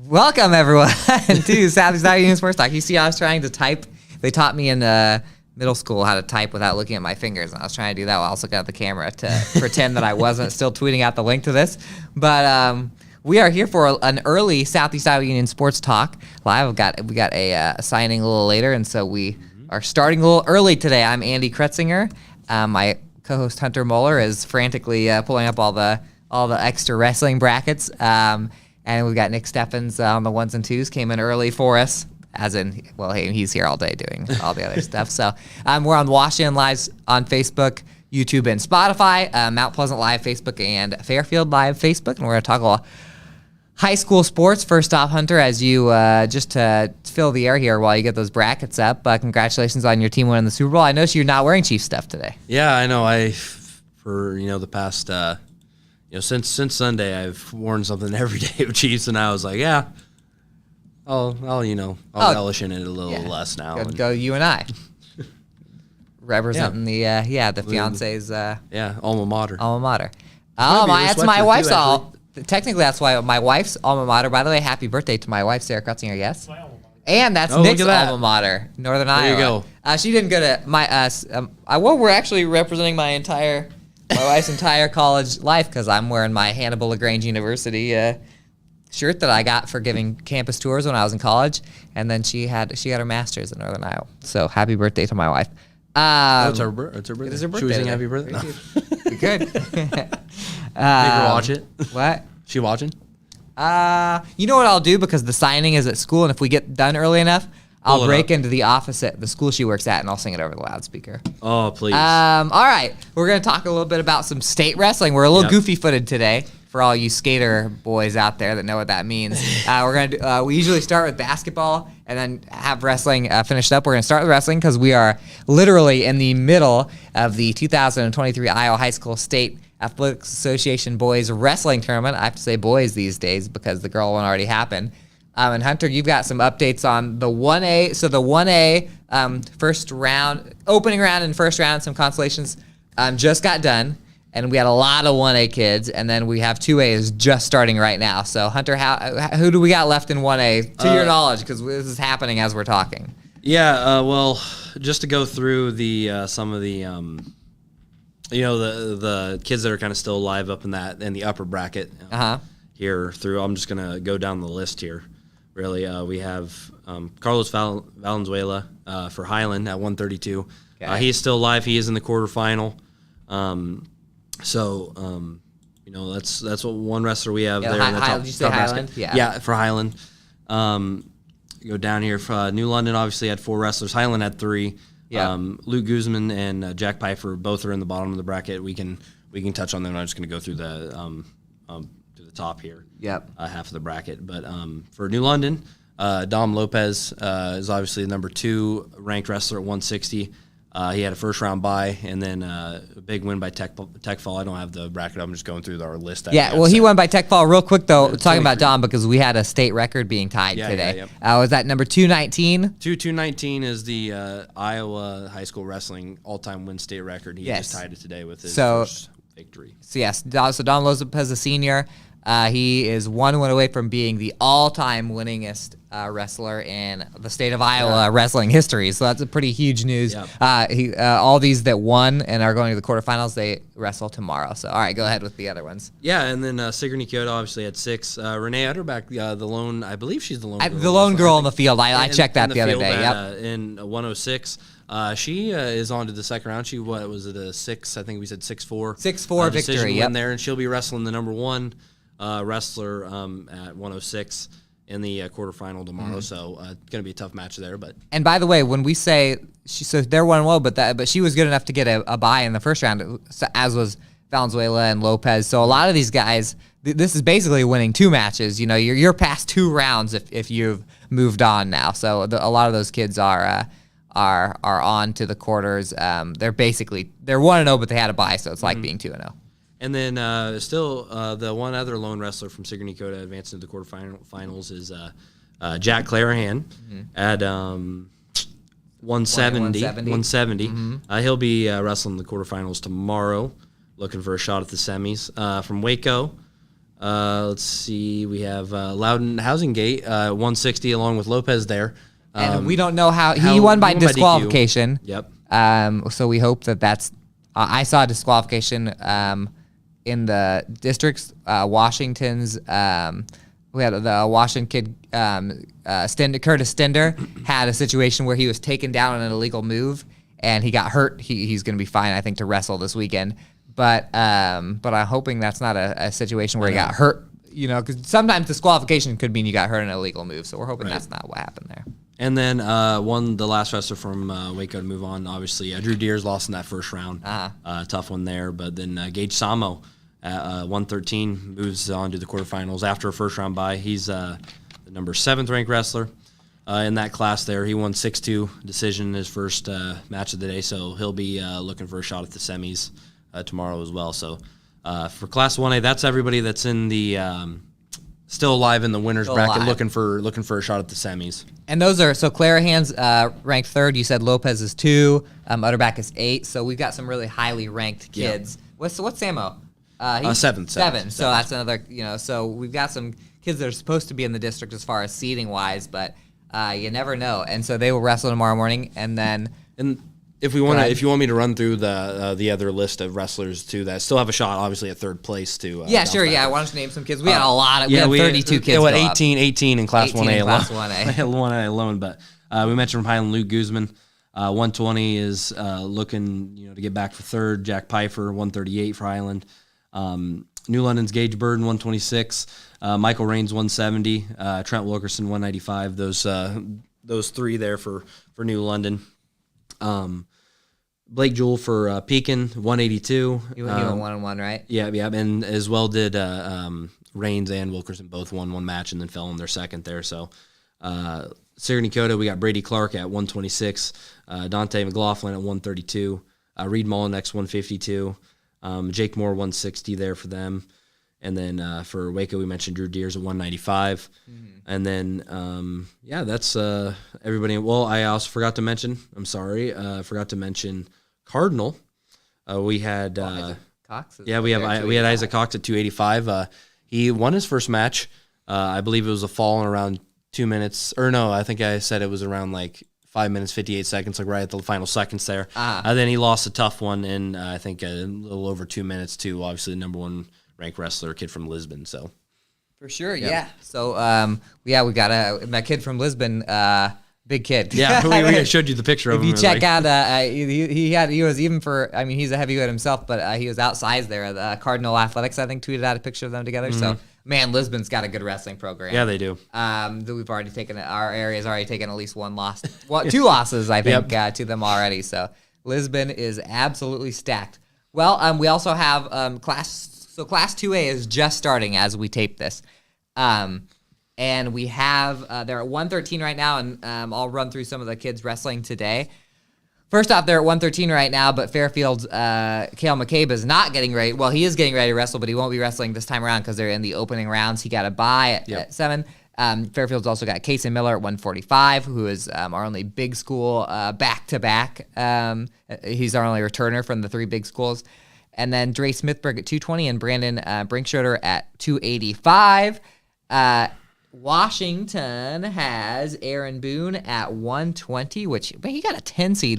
Welcome, everyone, to Southeast Union Sports Talk. You see, I was trying to type. They taught me in middle school how to type without looking at my fingers, and I was trying to do that while I was looking at the camera to pretend that I wasn't still tweeting out the link to this. But we are here for an early Southeast Iowa Union Sports Talk live. We got a signing a little later, and so we are starting a little early today. I'm Andy Kretzinger. My co-host Hunter Moeller is frantically pulling up all the extra wrestling brackets. And we've got Nick Steffens on the ones and twos, came in early for us, as in, well, hey, he's here all day doing all the other stuff. So we're on Washington Live on Facebook, YouTube, and Spotify, Mount Pleasant Live Facebook, and Fairfield Live Facebook. And we're going to talk a little high school sports. First off, Hunter, as you just to fill the air here while you get those brackets up, congratulations on your team winning the Super Bowl. I noticed you're not wearing Chiefs stuff today. Yeah, I know. For the past since Sunday, I've worn something every day of Chiefs, and I was like, yeah, I'll relish in it a little less now. Go you and I. Representing the fiance's alma mater. Alma mater. That's my wife's technically that's why my wife's alma mater. By the way, happy birthday to my wife, Sarah Kretzinger, yes? My alma mater. And that's Nick's alma mater, Northern Iowa. There you go. She didn't go to my we're actually representing my wife's entire college life, because I'm wearing my Hannibal LaGrange University shirt that I got for giving campus tours when I was in college, and then she got her master's in Northern Iowa. So happy birthday to my wife. It's her birthday. It is her birthday. Should we sing happy birthday? No. We could. Make her watch it. What? She watching? You know what I'll do, because the signing is at school, and if we get done early enough, I'll break into the office at the school she works at, and I'll sing it over the loudspeaker. Oh, please. All right. We're going to talk a little bit about some state wrestling. We're a little goofy-footed today for all you skater boys out there that know what that means. We usually start with basketball and then have wrestling finished up. We're going to start with wrestling because we are literally in the middle of the 2023 Iowa High School State Athletics Association Boys Wrestling Tournament. I have to say boys these days because the girl one already happened. And Hunter, you've got some updates on the 1A. So the 1A first round, opening round and first round, some consolations just got done. And we had a lot of 1A kids. And then we have 2A is just starting right now. So Hunter, who do we got left in 1A, to your knowledge? Because this is happening as we're talking. Yeah, well, just to go through the some of the the kids that are kind of still alive up in the upper bracket here through. I'm just gonna go down the list here. Really, we have Carlos Valenzuela for Highland at 132. Okay. He's still alive. He is in the quarterfinal. That's what one wrestler we have there. Did you say Highland? Yeah, for Highland. Go down here for New London. Obviously had 4 wrestlers. Highland had 3. Yeah. Luke Guzman and Jack Pfeiffer both are in the bottom of the bracket. We can touch on them. I'm just going to go through the top here. Yep. Half of the bracket. But for New London, Dom Lopez is obviously the number 2 ranked wrestler at 160. He had a first round bye, and then a big win by Tech Fall. I don't have the bracket. I'm just going through our list. He won by Tech Fall. Real quick though, talking about Dom, because we had a state record being tied today. Was that number 219? 219 is the Iowa high school wrestling all-time win state record. He just tied it today with his first victory. So Dom Lopez, a senior. He is 1 win away from being the all-time winningest wrestler in the state of Iowa wrestling history. So that's a pretty huge news. Yep. All these that won and are going to the quarterfinals, they wrestle tomorrow. So, all right, go ahead with the other ones. Yeah, and then Sigourney Kyoto obviously had 6. Renee Utterback, the lone, I believe she's the lone girl. The lone girl in the field. I checked that the other day. In 106. She is on to the second round. She, was it a 6? I think we said 6-4. 6-4 victory, win there, and she'll be wrestling the number 1 wrestler at 106 in the quarterfinal tomorrow. So it's going to be a tough match there. And by the way, when we say they're 1-0, but she was good enough to get a bye in the first round, as was Valenzuela and Lopez. So a lot of these guys, this is basically winning 2 matches. You're past 2 rounds if you've moved on now. So a lot of those kids are on to the quarters. They're 1-0, but they had a bye, so it's like being 2-0. And then the one other lone wrestler from Sigourney Kyoto advancing to the quarterfinals is Jack Clarahan at 170. Mm-hmm. He'll be wrestling the quarterfinals tomorrow, looking for a shot at the semis. From Waco, Let's see. We have Loudon Housing Gate, 160, along with Lopez there. And we don't know how he won by disqualification. Yep. So we hope that's. I saw a disqualification in the districts. Washington's. We had the Washington kid, Curtis Stender, had a situation where he was taken down on an illegal move and he got hurt. He's going to be fine, I think, to wrestle this weekend. But I'm hoping that's not a situation where he got hurt. Because sometimes disqualification could mean you got hurt in an illegal move. So we're hoping that's not what happened there. And then the last wrestler from Waco to move on, obviously. Drew Deers lost in that first round. Tough one there. But then Gage Samo at 113 moves on to the quarterfinals after a first-round bye. He's the number 7th ranked wrestler in that class there. He won 6-2 decision in his first match of the day, so he'll be looking for a shot at the semis tomorrow as well. So for Class 1A, that's everybody that's in the still alive in the winners bracket, looking for a shot at the semis. And those are, so Clarahan's ranked 3rd. You said Lopez is 2. Utterback is 8. So we've got some really highly ranked kids. Yep. What's Samo? He's 7. So that's another, so we've got some kids that are supposed to be in the district as far as seeding wise, but you never know. And so they will wrestle tomorrow morning, and then. And if you want me to run through the other list of wrestlers too that still have a shot, obviously at 3rd place too. Yeah, sure. Yeah, why don't you name some kids? We had a lot. We had 32 kids. 18 in Class 1A. Class 1A. 1A alone, but we mentioned from Highland Luke Guzman. 120 is looking to get back for 3rd. Jack Pfeiffer 138 for Highland. New London's Gage Burden 126, Michael Raines 170, Trent Wilkerson 195. Those 3 there for New London. Blake Jewell for Pekin 182. You went 1-1, right? Yeah, and as well did Raines and Wilkerson both won one match and then fell in their second there. So Sigourney Cota, we got Brady Clark at 126, Dante McLaughlin at 132, Reed Mollinex 152. Jake Moore 160 there for them, and then for Waco we mentioned Drew Deers at 195, and then that's everybody. Well, I also forgot to mention. I'm sorry, forgot to mention Cardinal. We had Cox. We had Isaac Cox at 285. He won his first match. I believe it was a fall in around 2 minutes, or no, I think I said it was around like 5 minutes, 58 seconds, like right at the final seconds there. Then he lost a tough one in, I think, a little over 2 minutes to, obviously, the number 1 ranked wrestler, a kid from Lisbon. So, for sure, yeah. So, we got that kid from Lisbon, big kid. Yeah, we showed you the picture of him. If you check out, he was even for, I mean, he's a heavyweight himself, but he was outsized there. The Cardinal Athletics, I think, tweeted out a picture of them together. So, man, Lisbon's got a good wrestling program. Yeah, they do. We've already taken our area's already taken at least 1 loss, 2 losses, I think, to them already. So Lisbon is absolutely stacked. Well, we also have class 2A is just starting as we tape this, and we have they're at 113 right now, and I'll run through some of the kids wrestling today. First off, they're at 113 right now, but Fairfield's Cale McCabe is not getting ready. Well, he is getting ready to wrestle, but he won't be wrestling this time around because they're in the opening rounds. He got a bye at 7. Fairfield's also got Casey Miller at 145, who is our only big school back-to-back. He's our only returner from the 3 big schools. And then Dre Smithberg at 220 and Brandon Brinkschroeder at 285. Washington has Aaron Boone at 120, which he got a 10 seed.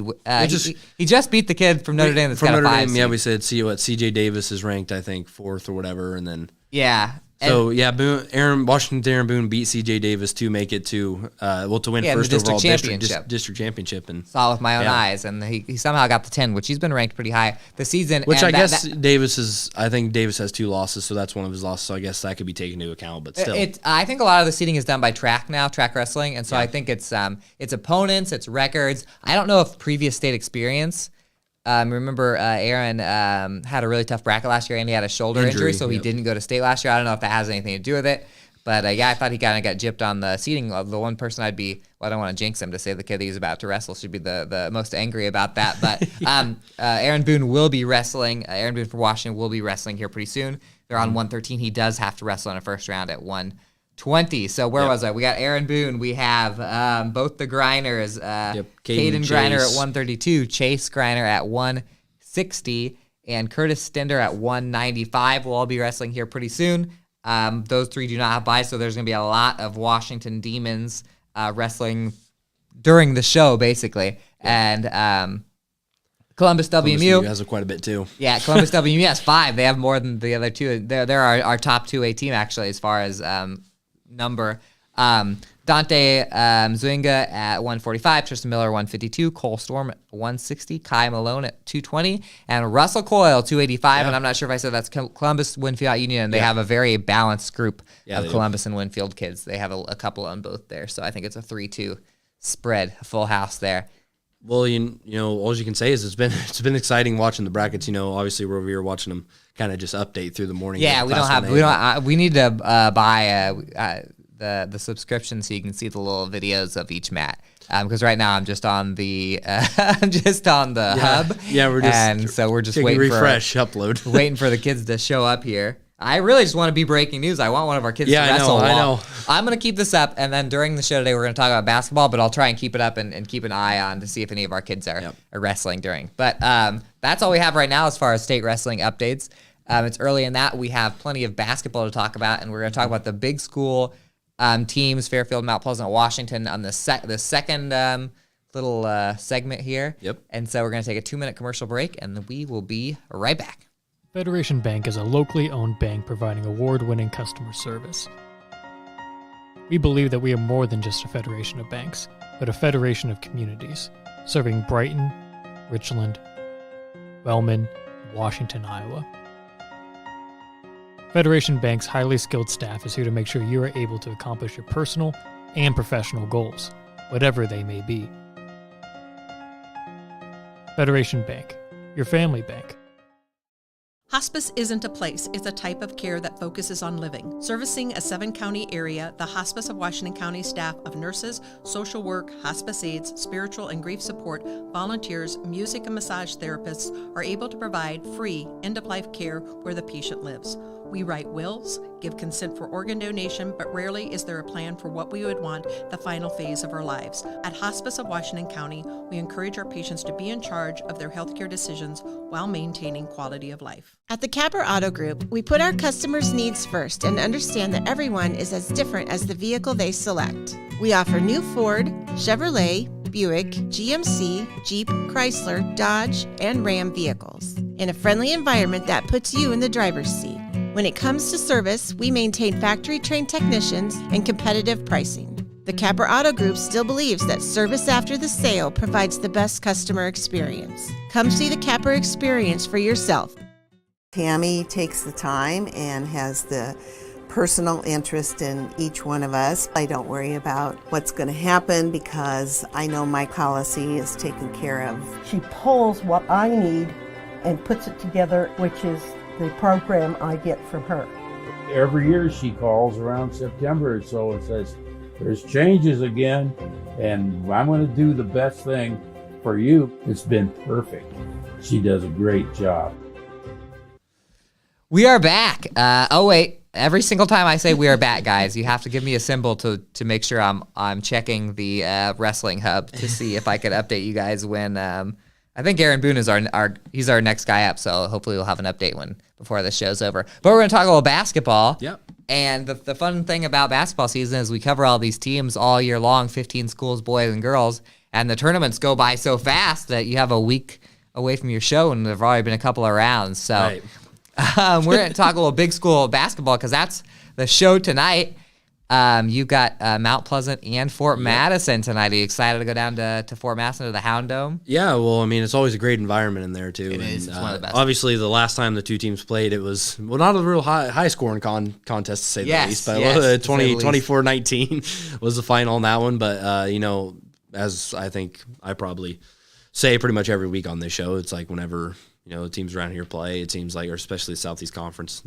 He just beat the kid from Notre Dame that's got a 5 seed. Yeah, we said CJ Davis is ranked, I think, 4th or whatever, and then So Aaron Boone beat C.J. Davis to make it to win first overall district championship, and saw it with my own eyes, and he somehow got the 10, which he's been ranked pretty high this season. Which I guess Davis has 2 losses, so that's one of his losses. So I guess that could be taken into account, but still, I think a lot of the seeding is done by track wrestling, and so I think it's opponents, it's records. I don't know if previous state experience. Remember, Aaron had a really tough bracket last year, and he had a shoulder injury, so he didn't go to state last year. I don't know if that has anything to do with it, but I thought he kind of got gypped on the seating. The one person I don't want to jinx him to say the kid that he's about to wrestle should be the most angry about that. But Aaron Boone will be wrestling. Aaron Boone for Washington will be wrestling here pretty soon. They're on 113. He does have to wrestle in a first round at 120. So where was I? We got Aaron Boone. We have both the Greiners. Caden Greiner at 132, Chase Greiner at 160, and Curtis Stender at 195. We'll all be wrestling here pretty soon. Those 3 do not have buys, so there's going to be a lot of Washington Demons wrestling during the show, basically. And Columbus WMU has quite a bit too. Yeah, Columbus WMU has 5. They have more than the other 2. They're our top 2A team, actually, as far as number. Dante Zwinga at 145, Tristan Miller 152, Cole Storm at 160, Kai Malone at 220, and Russell Coyle 285. Yeah. And I'm not sure if I said that's Columbus Winfield Union. And they have a very balanced group of Columbus and Winfield kids. They have a couple on both there, so I think it's a 3-2 spread, a full house there. Well, you know, all you can say is it's been exciting watching the brackets. You know, obviously we're over here watching them kind of just update through the morning. Yeah, we need to buy the subscription so you can see the little videos of each mat. Because right now I'm just on the hub. Yeah, we're just waiting upload, waiting for the kids to show up here. I really just want to be breaking news. I want one of our kids to wrestle. I know. I'm going to keep this up, and then during the show today, we're going to talk about basketball, but I'll try and keep it up and keep an eye on to see if any of our kids are wrestling during. But that's all we have right now as far as state wrestling updates. It's early in that. We have plenty of basketball to talk about, and we're going to talk about the big school teams, Fairfield, Mount Pleasant, Washington, on the second little segment here. Yep. And so we're going to take a 2-minute commercial break, and then we will be right back. Federation Bank is a locally owned bank providing award-winning customer service. We believe that we are more than just a federation of banks, but a federation of communities, serving Brighton, Richland, Wellman, and Washington, Iowa. Federation Bank's highly skilled staff is here to make sure you are able to accomplish your personal and professional goals, whatever they may be. Federation Bank, your family bank. Hospice isn't a place, it's a type of care that focuses on living. Servicing a 7-county area, the Hospice of Washington County staff of nurses, social work, hospice aides, spiritual and grief support, volunteers, music and massage therapists are able to provide free end-of-life care where the patient lives. We write wills, give consent for organ donation, but rarely is there a plan for what we would want the final phase of our lives. At Hospice of Washington County, we encourage our patients to be in charge of their healthcare decisions while maintaining quality of life. At the Capper Auto Group, we put our customers' needs first and understand that everyone is as different as the vehicle they select. We offer new Ford, Chevrolet, Buick, GMC, Jeep, Chrysler, Dodge, and Ram vehicles in a friendly environment that puts you in the driver's seat. When it comes to service, we maintain factory-trained technicians and competitive pricing. The Capper Auto Group still believes that service after the sale provides the best customer experience. Come see the Capper experience for yourself. Tammy takes the time and has the personal interest in each one of us. I don't worry about what's going to happen because I know my policy is taken care of. She pulls what I need and puts it together, which is the program I get from her. Every year she calls around September or so and says, there's changes again, and I'm going to do the best thing for you. It's been perfect. She does a great job. We are back. Every single time I say we are back, guys, you have to give me a symbol to make sure I'm checking the wrestling hub to see if I could update you guys when I think Aaron Boone is he's our next guy up, so hopefully we'll have an update before the show's over. But we're going to talk a little basketball. Yep. And the fun thing about basketball season is we cover all these teams all year long, 15 schools, boys and girls, and the tournaments go by so fast that you have a week away from your show, and there've already been a couple of rounds. So right. We're going to talk a little big school basketball because that's the show tonight. You've got Mount Pleasant and Fort Madison tonight. Are you excited to go down to Fort Madison to the Hound Dome? Yeah, well, I mean, it's always a great environment in there, too. It is. It's one of the best. Obviously, the last time the two teams played, it was, well, not a real high-scoring contest, to say the least. But 24-19 was the final on that one. But, as I think I probably say pretty much every week on this show, it's like whenever, the teams around here play, it seems like, or especially the Southeast Conference,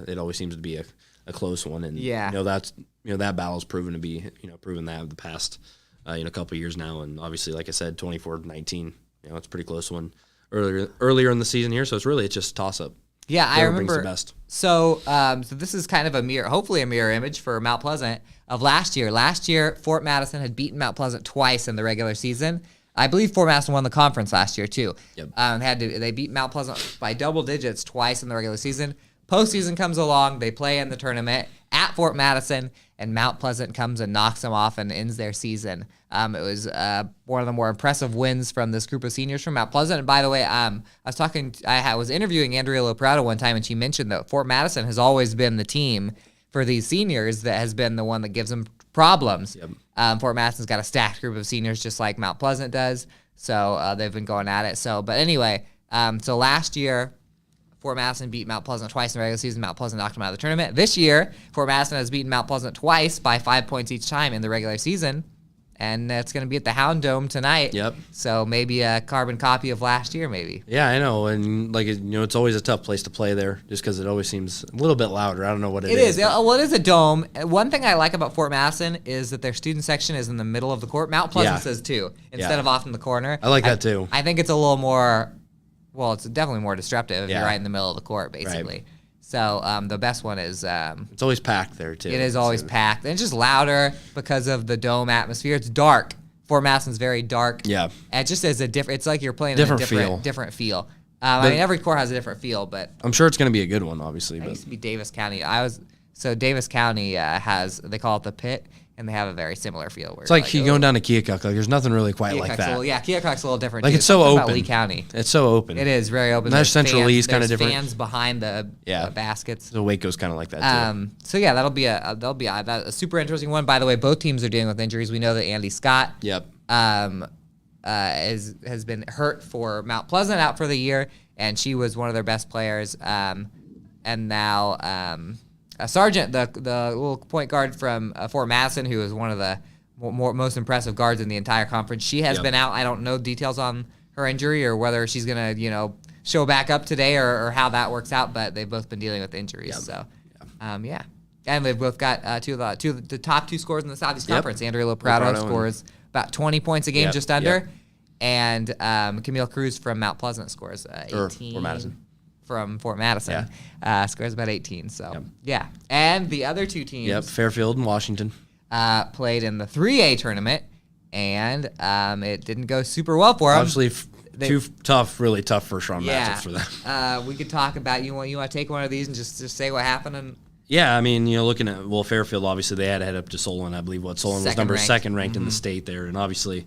it always seems to be a close one, and that battle's proven to be proven that the past a couple of years now, and obviously, like I said, 24-19, it's a pretty close one earlier in the season here, so it's just toss up. Yeah, I remember. The best. So this is kind of hopefully a mirror image for Mount Pleasant of last year. Last year, Fort Madison had beaten Mount Pleasant twice in the regular season. I believe Fort Madison won the conference last year too. Yep. They beat Mount Pleasant by double digits twice in the regular season. postseason comes along, they play in the tournament at Fort Madison, and Mount Pleasant comes and knocks them off and ends their season. It was one of the more impressive wins from this group of seniors from Mount Pleasant. And by the way, I was interviewing Andrea Loprado one time, and she mentioned that Fort Madison has always been the team for these seniors that has been the one that gives them problems. Yep. Fort Madison's got a stacked group of seniors just like Mount Pleasant does, so they've been going at it. But anyway, so last year, Fort Madison beat Mount Pleasant twice in the regular season. Mount Pleasant knocked them out of the tournament. This year, Fort Madison has beaten Mount Pleasant twice by 5 points each time in the regular season, and it's going to be at the Hound Dome tonight. Yep. So maybe a carbon copy of last year, maybe. Yeah, I know, and it's always a tough place to play there, just because it always seems a little bit louder. I don't know what it is. It is. Well, it is a dome. One thing I like about Fort Madison is that their student section is in the middle of the court. Mount Pleasant says too, instead of off in the corner. I like that too. I think it's a little more. Well, it's definitely more disruptive if you're right in the middle of the court, basically. Right. So the best one is... it's always packed there, too. It is always packed. And it's just louder because of the dome atmosphere. It's dark. Fort Madison's very dark. Yeah. And it just is a different... It's like you're playing different in a different feel. I mean, every court has a different feel, but... I'm sure it's going to be a good one, obviously. I used to be Davis County. Davis County has... They call it the Pit. And they have a very similar feel. Where it's like you going down to Keokuk. There's nothing really quite like that. Keokuk's a little different. Like too. it's so open. About Lee County. It's so open. It is very open. There's Central Lee's kind of different. Fans behind the baskets. The Waco's kind of like that too. So yeah, that'll be a super interesting one. By the way, both teams are dealing with injuries. We know that Andy Scott. Yep. Has been hurt for Mount Pleasant, out for the year, and she was one of their best players. And now. Sargent, the little point guard from Fort Madison, who is one of the most impressive guards in the entire conference, she has been out. I don't know details on her injury or whether she's going to, show back up today or how that works out, but they've both been dealing with injuries. Yep. So, And they've both got two of the top two scorers in the Southeast Conference. Andrea Loprado scores about 20 points a game, just under. And Camille Cruz from Mount Pleasant scores 18. Or Madison. From Fort Madison, scores about 18. So, And the other two teams... Fairfield and Washington. Played in the 3A tournament, and it didn't go super well for them. Obviously, really tough first-round matchups for them. We could talk about... You want to take one of these and just say what happened? And yeah, I mean, looking at... Well, Fairfield, obviously, they had to head up to Solon. I believe Solon was second ranked in the state there, and obviously...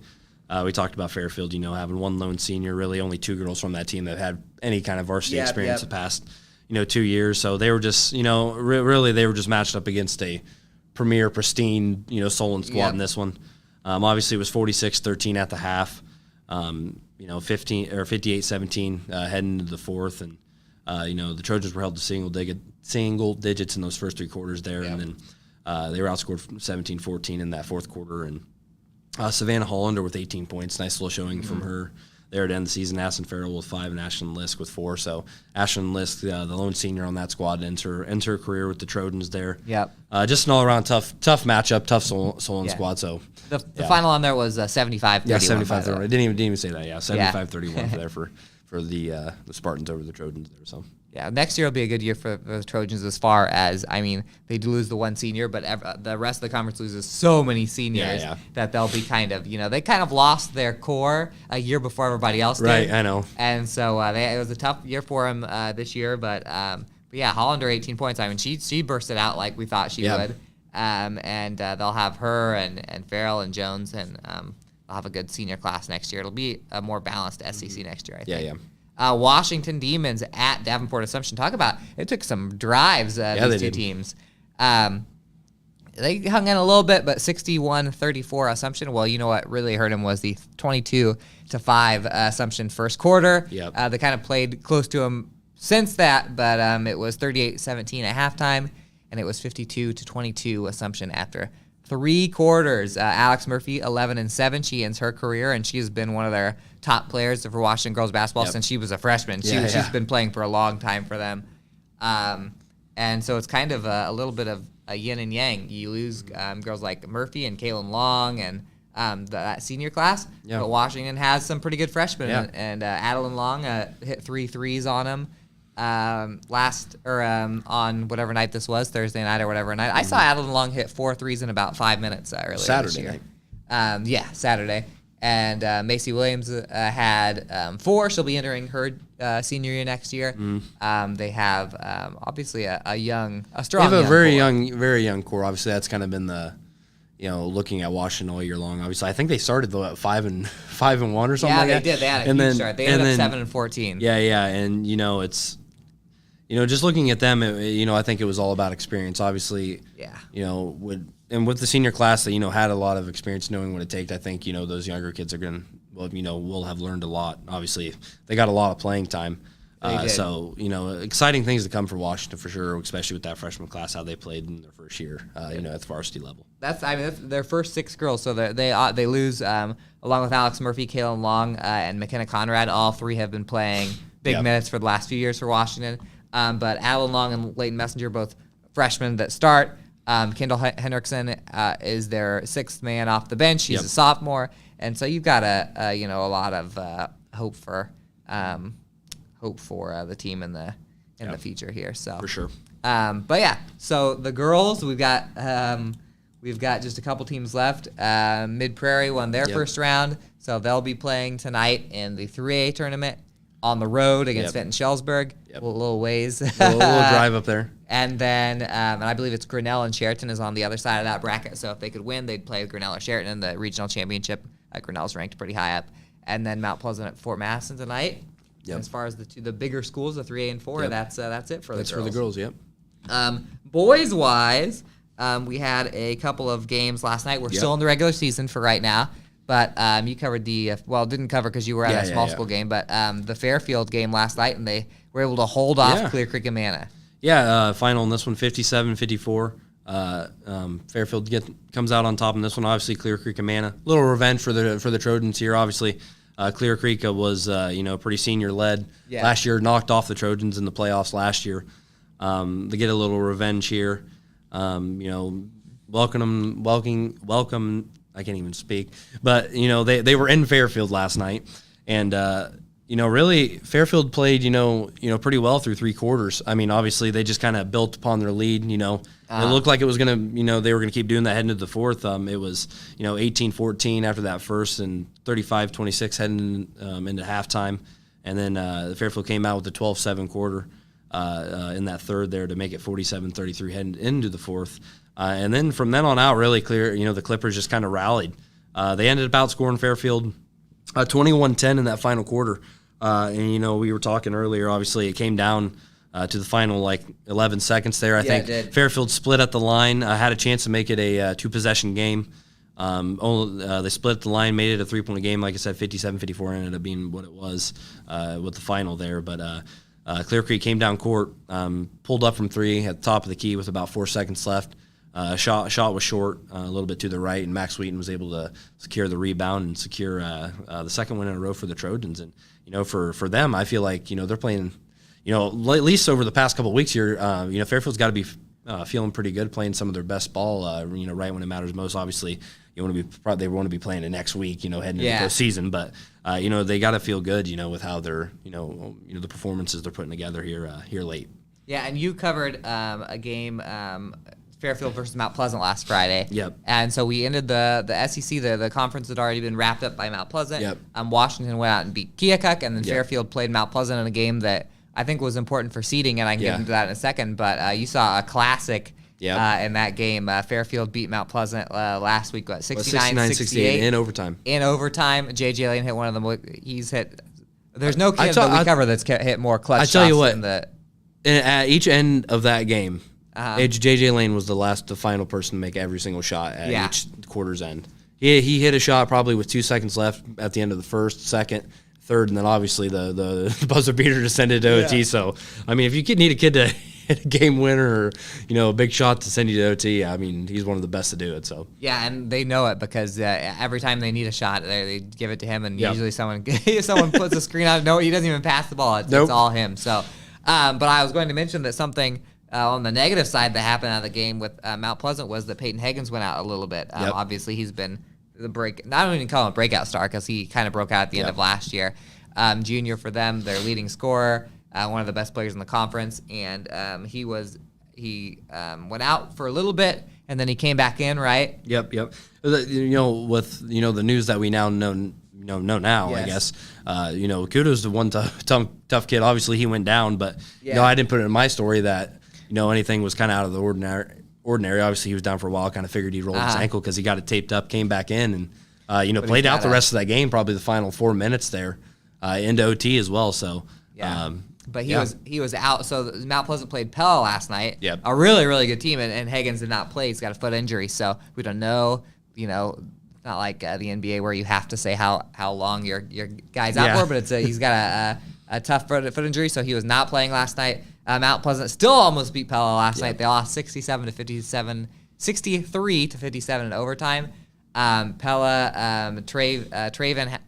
we talked about Fairfield, having one lone senior, really only two girls from that team that had any kind of varsity experience the past, 2 years. So they were just, really they were just matched up against a premier, pristine, Solon squad in this one. Obviously it was 46-13 at the half, 58-17 heading into the fourth. And, the Trojans were held to single digits in those first three quarters there. And then they were outscored 17-14 in that fourth quarter. And Savannah Hollander with 18 points. Nice little showing from her there at the end of the season. Aston Farrell with 5 and Ashlyn Lisk with 4. So Ashlyn Lisk, the lone senior on that squad, ends her career with the Trojans there. Yep. Just an all-around tough matchup, tough Solon squad. So the final on there was 75-31. Yeah, 75-31. I didn't even say that. Yeah, 75-31 there for the Spartans over the Trojans there. So. Yeah, next year will be a good year for the Trojans as far as, they do lose the one senior, but the rest of the conference loses so many seniors that they'll be kind of, they kind of lost their core a year before everybody else did. Right, I know. And so it was a tough year for them this year, but Hollander 18 points. She bursted out like we thought she would. And they'll have her and Farrell and Jones, and they'll have a good senior class next year. It'll be a more balanced SEC next year, I think. Yeah. Washington Demons at Davenport Assumption. Talk about it took some drives. These two teams. They hung in a little bit, but 61-34 Assumption. Well, you know what really hurt them was the 22-5 Assumption first quarter. Yep. They kind of played close to them since that, but it was 38-17 at halftime, and it was 52-22 Assumption after 3 quarters. Alex Murphy, 11-7. She ends her career, and she has been one of their top players for Washington girls basketball since she was a freshman. She's been playing for a long time for them. And so it's kind of a little bit of a yin and yang. You lose girls like Murphy and Kaylin Long and that senior class, but Washington has some pretty good freshmen. And Adeline Long hit 3 threes on them. On whatever night this was, Thursday night or whatever night. I saw Adeline Long hit 4 threes in about 5 minutes earlier Saturday this year. night. Saturday. And Macy Williams had 4. She'll be entering her senior year next year. They have obviously a strong. They have a very core. very young core. Obviously, that's kind of been the, looking at Washington all year long. Obviously, I think they started though at 5-1 or something. Yeah, like they that. did. They had a And huge then- start. They and ended up then- 7-14. Yeah, and it's, just looking at them, I think it was all about experience. Obviously, Yeah. with the senior class that had a lot of experience knowing what it takes. I think those younger kids are going to will have learned a lot. Obviously, they got a lot of playing time. They did. So exciting things to come for Washington for sure, especially with that freshman class, how they played in their first year, at the varsity level. That's their first 6 girls. So they lose along with Alex Murphy, Kaylin Long, and McKenna Conrad. All 3 have been playing big minutes for the last few years for Washington. But Alan Long and Leighton Messenger, both freshmen that start. Kendall Hendrickson is their 6th man off the bench. He's a sophomore, and so you've got a lot of hope for the team in the future here. So For sure. but yeah, so the girls, we've got just a couple teams left. Mid Prairie won their first round, so they'll be playing tonight in the 3A tournament on the road against Fenton Schellsburg. A little ways. A little drive up there. And then, and I believe it's Grinnell and Sheraton is on the other side of that bracket. So if they could win, they'd play Grinnell or Sheraton in the regional championship. Grinnell's ranked pretty high up. And then Mount Pleasant at Fort Masson tonight. Yep. As far as the bigger schools, the 3A and 4, that's it for the girls. For the girls, yep. Boys wise, we had a couple of games last night. We're still in the regular season for right now. But you covered didn't cover because you were at a small school game, but the Fairfield game last night, and they were able to hold off Clear Creek and Amana. Yeah, final in this one, 57-54. Fairfield comes out on top in this one. Obviously, Clear Creek and Amana. A little revenge for the Trojans here. Obviously, Clear Creek was pretty senior led last year. Knocked off the Trojans in the playoffs last year. They get a little revenge here. Welcome. I can't even speak, but they were in Fairfield last night, and really Fairfield played pretty well through 3 quarters. I mean, obviously they just kind of built upon their lead. It looked like it was gonna they were gonna keep doing that heading into the 4th. It was 18-14 after that first, and 35-26 heading into halftime, and then Fairfield came out with the 12-7 quarter in that 3rd there to make it 47-33 heading into the 4th. And then from then on out, really clear, the Clippers just kind of rallied. They ended up outscoring Fairfield 21-10 in that final quarter. And we were talking earlier, obviously it came down to the final 11 seconds there. I think it did. Fairfield split at the line, had a chance to make it a 2-possession game. They split the line, made it a 3-point game. Like I said, 57-54 ended up being what it was with the final there. But Clear Creek came down court, pulled up from 3 at the top of the key with about 4 seconds left. Shot was short, a little bit to the right, and Max Wheaton was able to secure the rebound and secure the second win in a row for the Trojans. And for them, I feel like they're playing, at least over the past couple of weeks here. Fairfield's got to be feeling pretty good, playing some of their best ball. Right when it matters most. Obviously, they want to be playing it next week. Heading into the season, but they got to feel good. With how they're the performances they're putting together here late. Yeah, and you covered a game. Fairfield versus Mount Pleasant last Friday. Yep. And so we ended the SEC, the conference had already been wrapped up by Mount Pleasant. Yep. Washington went out and beat Keokuk, and then Fairfield played Mount Pleasant in a game that I think was important for seeding, and I can get into that in a second. But you saw a classic in that game. Fairfield beat Mount Pleasant last week, 69-68 in overtime. In overtime, J.J. Lane hit one of them. He's hit. There's no kid that we cover that's hit more clutch shots. I tell you what, than the. At each end of that game. J.J. Lane was the final person to make every single shot at each quarter's end. He hit a shot probably with 2 seconds left at the end of the first, second, third, and then obviously the buzzer beater just sent it to OT. So, I mean, if you need a kid to hit a game winner or, a big shot to send you to OT, I mean, he's one of the best to do it. So yeah, and they know it because every time they need a shot, they give it to him, and usually someone puts a screen out. No, he doesn't even pass the ball. It's all him. So, but I was going to mention that something on the negative side that happened out of the game with Mount Pleasant was that Peyton Higgins went out a little bit. Obviously, he's been the break. I don't even call him a breakout star because he kind of broke out at the end of last year. Junior for them, their leading scorer, one of the best players in the conference, and he was he went out for a little bit, and then he came back in, right? Yep. You know, with the news that we now know now, I guess. Kudos to one tough kid. Obviously, he went down, but I didn't put it in my story that anything was kind of out of the ordinary. Obviously, he was down for a while. Kind of figured he'd roll his ankle because he got it taped up, came back in, and played out the rest of that game. Probably the final 4 minutes there, into OT as well. So. Yeah. But he was out. So Mount Pleasant played Pella last night. Yep. A really, really good team, and Higgins did not play. He's got a foot injury, so we don't know. It's not like the NBA where you have to say how long your guy's out for, but he's got a tough foot injury, so he was not playing last night. Mount Pleasant still almost beat Pella last night. They lost 63 to 57 in overtime. Pella, Trey Van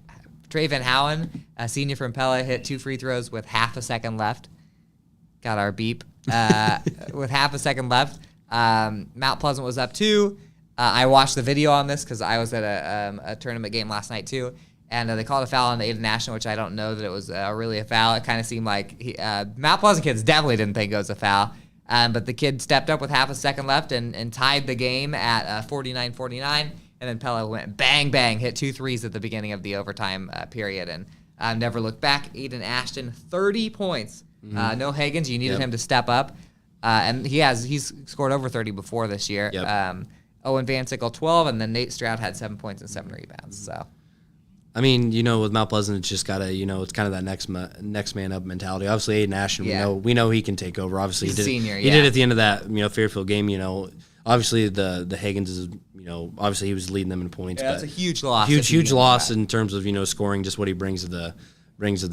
Howen, a senior from Pella, hit 2 free throws with half a second left. Got our beep. With half a second left. Mount Pleasant was up 2. I watched the video on this because I was at a tournament game last night too, and they called a foul on the Ada National, which I don't know that it was really a foul. It kind of seemed like Mount Pleasant kids definitely didn't think it was a foul, but the kid stepped up with half a second left and tied the game at 49-49, and then Pella went bang, bang, hit 2 threes at the beginning of the overtime period, and never looked back. Aiden Ashton, 30 points. No Higgins, you needed him to step up, and he's scored over 30 before this year. Owen Van Sickle 12, and then Nate Stroud had 7 points and 7 rebounds. So, I mean, with Mount Pleasant, it's just gotta, it's kind of that next man up mentality. Obviously, Aiden Ashton, we know he can take over. Obviously, he's he did at the end of that, Fairfield game. Obviously the Higgins is, obviously he was leading them in points. Yeah, that's a huge loss. Huge loss in terms of scoring, just what he brings to the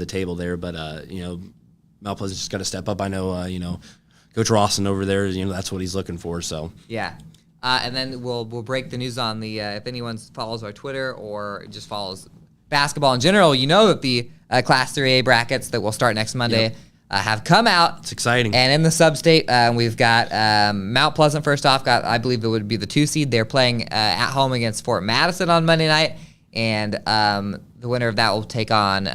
table there. But Mount Pleasant just got to step up. I know, Coach Rawson over there, that's what he's looking for. So yeah. And then we'll break the news on the if anyone follows our Twitter or just follows basketball in general, that the Class 3A brackets that will start next Monday have come out. It's exciting. And in the sub-state, we've got Mount Pleasant first off. I believe it would be the 2 seed. They're playing at home against Fort Madison on Monday night, and the winner of that will take on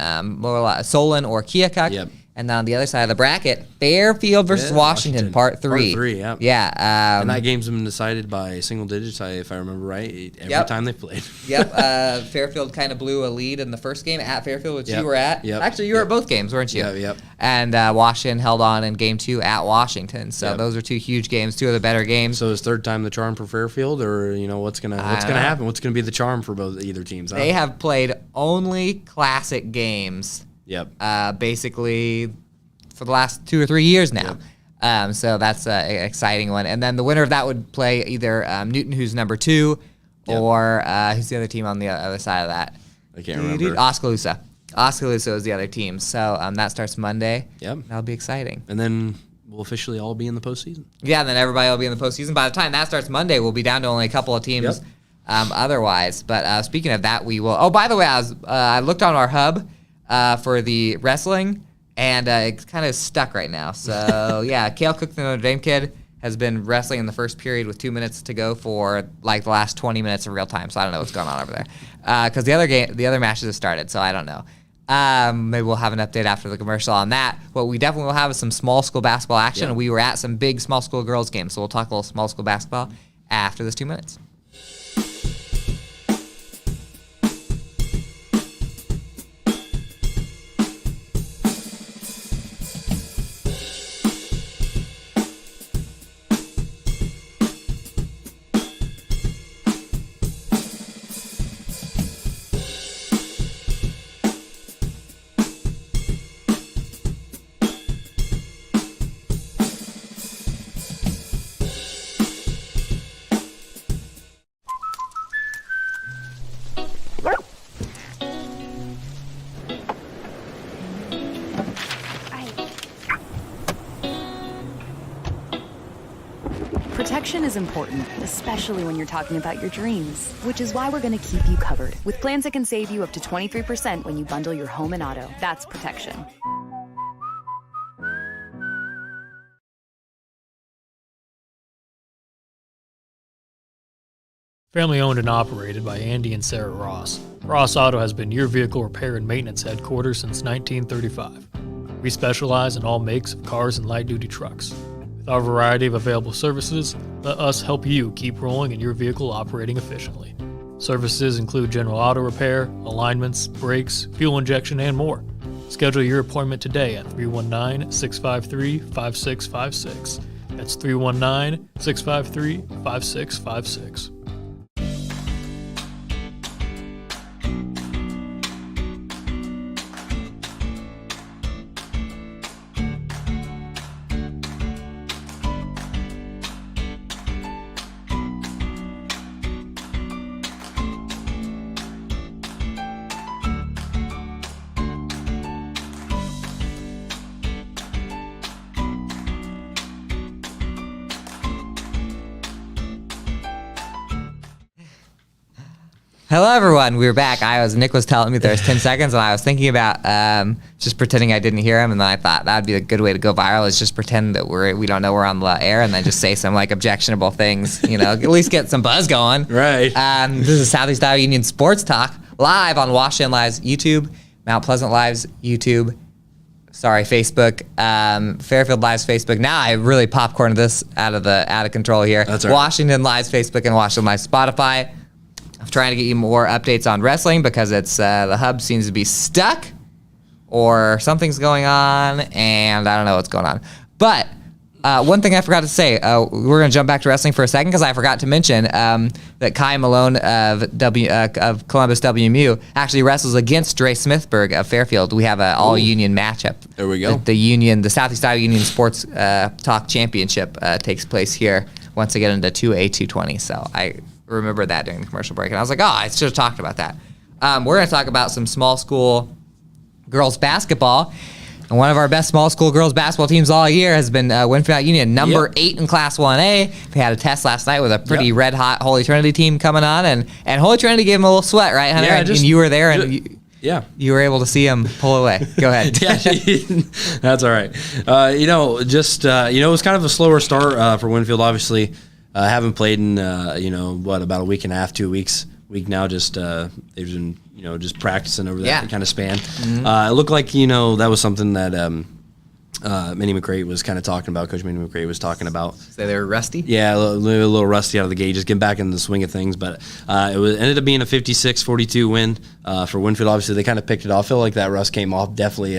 Solon or Keokuk. Yep. And then on the other side of the bracket, Fairfield versus Washington, part 3. Part 3, yeah. Yeah. And that game's been decided by single digits, if I remember right, every time they played. Yep. Fairfield kind of blew a lead in the first game at Fairfield, which you were at. Yep. Actually, you were at both games, weren't you? Yep. And Washington held on in game 2 at Washington. So those are 2 huge games, 2 of the better games. So is third time the charm for Fairfield, or what's gonna happen? What's gonna be the charm for either teams? They have played only classic games. Yep. Basically for the last 2 or 3 years now. Yep. So that's an exciting one. And then the winner of that would play either Newton, who's number 2, or who's the other team on the other side of that? I can't remember. Oskaloosa. Oskaloosa is the other team. So that starts Monday. Yep. That'll be exciting. And then we'll officially all be in the postseason. Yeah, and then everybody will be in the postseason. By the time that starts Monday, we'll be down to only a couple of teams otherwise. But speaking of that, we will. Oh, by the way, I looked on our hub for the wrestling, and it's kind of stuck right now. So, yeah, Cale Cook, the Notre Dame kid, has been wrestling in the first period with 2 minutes to go for, the last 20 minutes of real time. So I don't know what's going on over there. Because the other matches have started, so I don't know. Maybe we'll have an update after the commercial on that. What we definitely will have is some small school basketball action. Yeah. We were at some big small school girls games, so we'll talk a little small school basketball after this 2 minutes. Protection is important, especially when you're talking about your dreams, which is why we're going to keep you covered with plans that can save you up to 23% when you bundle your home and auto. That's protection. Family owned and operated by Andy and Sarah Ross, Ross Auto has been your vehicle repair and maintenance headquarters since 1935. We specialize in all makes of cars and light-duty trucks. With our variety of available services, let us help you keep rolling and your vehicle operating efficiently. Services include general auto repair, alignments, brakes, fuel injection, and more. Schedule your appointment today at 319-653-5656. That's 319-653-5656. Hello, everyone. We're back. Nick was telling me there's 10 seconds, and I was thinking about just pretending I didn't hear him, and then I thought that would be a good way to go viral is just pretend that we don't know we're on the air, and then just say some like objectionable things, at least get some buzz going. Right. This is Southeast Iowa Union Sports Talk live on Washington Live's YouTube, Mount Pleasant Live's YouTube. Facebook, Fairfield Live's Facebook. Now I really popcorned this out of control here. That's right. Washington Live's Facebook and Washington Live's Spotify. I'm trying to get you more updates on wrestling because it's the hub seems to be stuck or something's going on and I don't know what's going on. But one thing I forgot to say, we're going to jump back to wrestling for a second because I forgot to mention that Kai Malone of Columbus WMU actually wrestles against Dre Smithberg of Fairfield. We have an all-union matchup. There we go. The Southeast Iowa Union Sports Talk Championship takes place here once again into 2A 220. So I remember that during the commercial break, and I was like, I should have talked about that. We're going to talk about some small school girls basketball, and one of our best small school girls basketball teams all year has been Winfield Union, number 8 in Class 1A. They had a test last night with a pretty red-hot Holy Trinity team coming on, and Holy Trinity gave them a little sweat, right, Hunter? Yeah, and you were there, and you were able to see them pull away. Go ahead. That's all right. It was kind of a slower start for Winfield, obviously. Haven't played in, about a week and a half, 2 weeks. Week now, just they've been, just practicing over that kind of span. Mm-hmm. It looked like, that was something that Minnie McCray was kind of talking about. Coach Minnie McCray was talking about. So they were rusty? Yeah, a little rusty out of the gate, just getting back in the swing of things. But ended up being a 56-42 win for Winfield. Obviously, they kind of picked it off. I feel like that rust came off definitely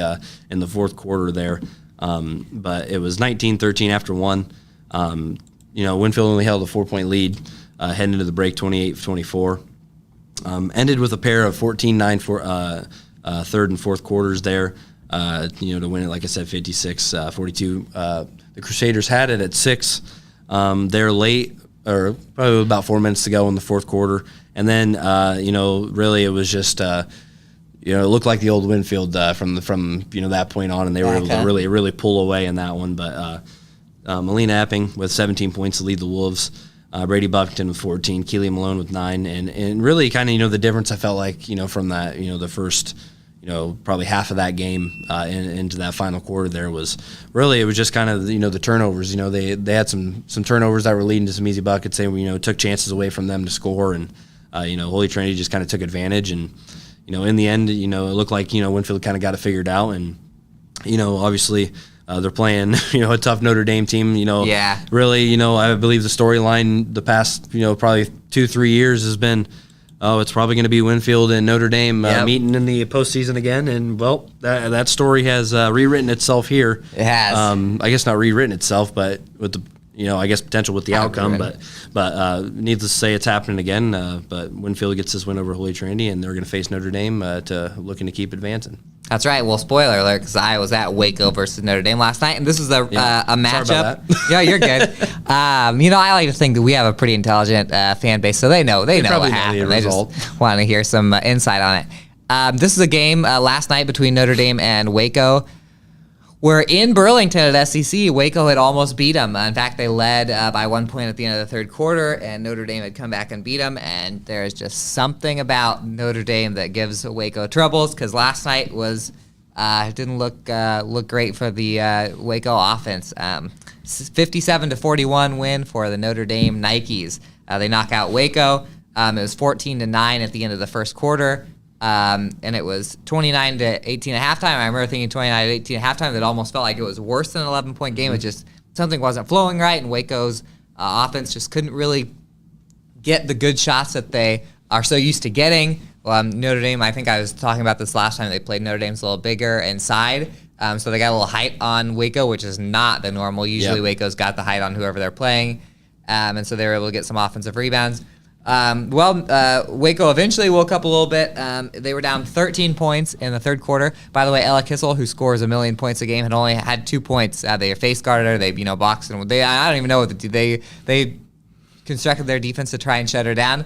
in the fourth quarter there. But it was 19-13 after one. Winfield only held a 4-point lead heading into the break, 28-24. Ended with a pair of 14-9 for third and fourth quarters there, to win it, like I said, 56-42. The Crusaders had it at 6. They're late, or probably about 4 minutes to go in the fourth quarter. And then, really it was just, it looked like the old Winfield from that point on, and they were able to really pull away in that one. But Melina Epping with 17 points to lead the Wolves. Brady Buffington with 14, Keely Malone with 9, and really kind of, the difference I felt like, from that, the first, probably half of that game into that final quarter there was really, it was just kind of, the turnovers. They had some turnovers that were leading to some easy buckets. They, took chances away from them to score, and, Holy Trinity just kind of took advantage. And, in the end, it looked like, Winfield kind of got it figured out. And, obviously, they're playing, a tough Notre Dame team. Really, I believe the storyline the past, probably 2-3 years has been, it's probably going to be Winfield and Notre Dame meeting in the postseason again. And well, that story has rewritten itself here. It has. I guess not rewritten itself, but with the potential with the outcome. But needless to say, it's happening again. But Winfield gets this win over Holy Trinity, and they're going to face Notre Dame looking to keep advancing. That's right. Well, spoiler alert, because I was at Waco versus Notre Dame last night, and this is a matchup. Sorry about that. Yeah, you're good. I like to think that we have a pretty intelligent fan base, so they know what happened. They just want to hear some insight on it. This is a game last night between Notre Dame and Waco. We're in Burlington at SEC. Waco had almost beat them. In fact, they led by 1 point at the end of the third quarter, and Notre Dame had come back and beat them. And there's just something about Notre Dame that gives Waco troubles, because last night was didn't look great for the Waco offense. 57-41 win for the Notre Dame Nikes. They knock out Waco. It was 14-9 at the end of the first quarter. And it was 29-18 at halftime. I remember thinking 29-18 at halftime. That almost felt like it was worse than an 11-point game. It just something wasn't flowing right, and Waco's offense just couldn't really get the good shots that they are so used to getting. Notre Dame, I think I was talking about this last time, they played Notre Dame's a little bigger inside, so they got a little height on Waco, which is not the normal. Usually Waco's got the height on whoever they're playing, and so they were able to get some offensive rebounds. Waco eventually woke up a little bit. They were down 13 points in the third quarter. By the way, Ella Kissel, who scores 1 million points a game, had only had 2 points. They face guarded her. They boxed and I don't even know what to do. They constructed their defense to try and shut her down.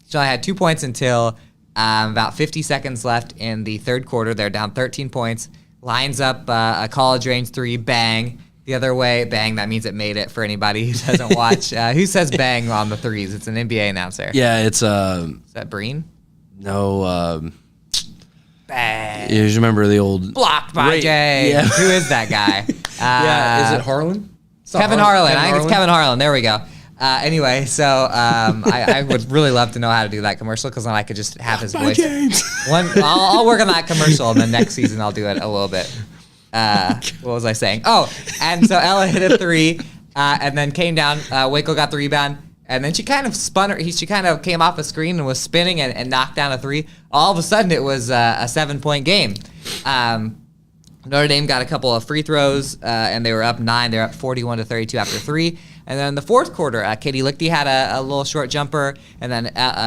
She only had 2 points until about 50 seconds left in the third quarter. They're down 13 points. Lines up a college range 3, bang. The other way, bang, that means it made it for anybody who doesn't watch. Who says bang on the threes? It's an NBA announcer. Yeah, it's... Is that Breen? No, bang. You just remember the old... Blocked by Jay. Yeah. Who is that guy? Is it Harlan? Kevin Harlan. I think it's Kevin Harlan. There we go. Anyway, so I would really love to know how to do that commercial, because then I could just have his voice. I'll work on that commercial, and then next season I'll do it a little bit. What was I saying? Oh, and so Ella hit a 3, and then came down. Waco got the rebound, and then she kind of spun her. She kind of came off a screen and was spinning and knocked down a 3. All of a sudden, it was a 7-point game. Notre Dame got a couple of free throws, and they were up 9. They're up 41-32 after 3. And then in the fourth quarter, Katie Lichty had a little short jumper, and then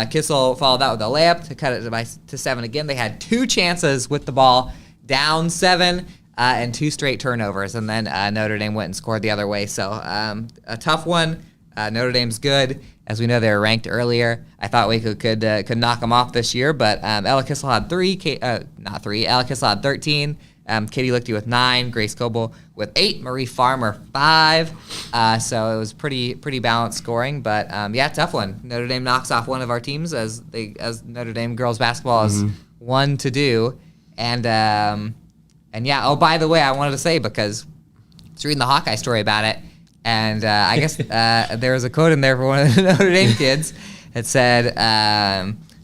Kissel followed that with a layup to cut it to 7 again. They had 2 chances with the ball, down 7, and 2 straight turnovers. And then Notre Dame went and scored the other way. So a tough one. Notre Dame's good. As we know, they were ranked earlier. I thought Waco could knock them off this year, but Ella Kissel had 3. Ella Kissel had 13. Katie Lichty with 9, Grace Coble with 8, Marie Farmer 5. So it was pretty balanced scoring, but tough one. Notre Dame knocks off one of our teams, as Notre Dame girls basketball is one to do, and yeah. Oh, by the way, I wanted to say, because I was reading the Hawkeye story about it, and I guess there was a quote in there for one of the Notre Dame kids. It said,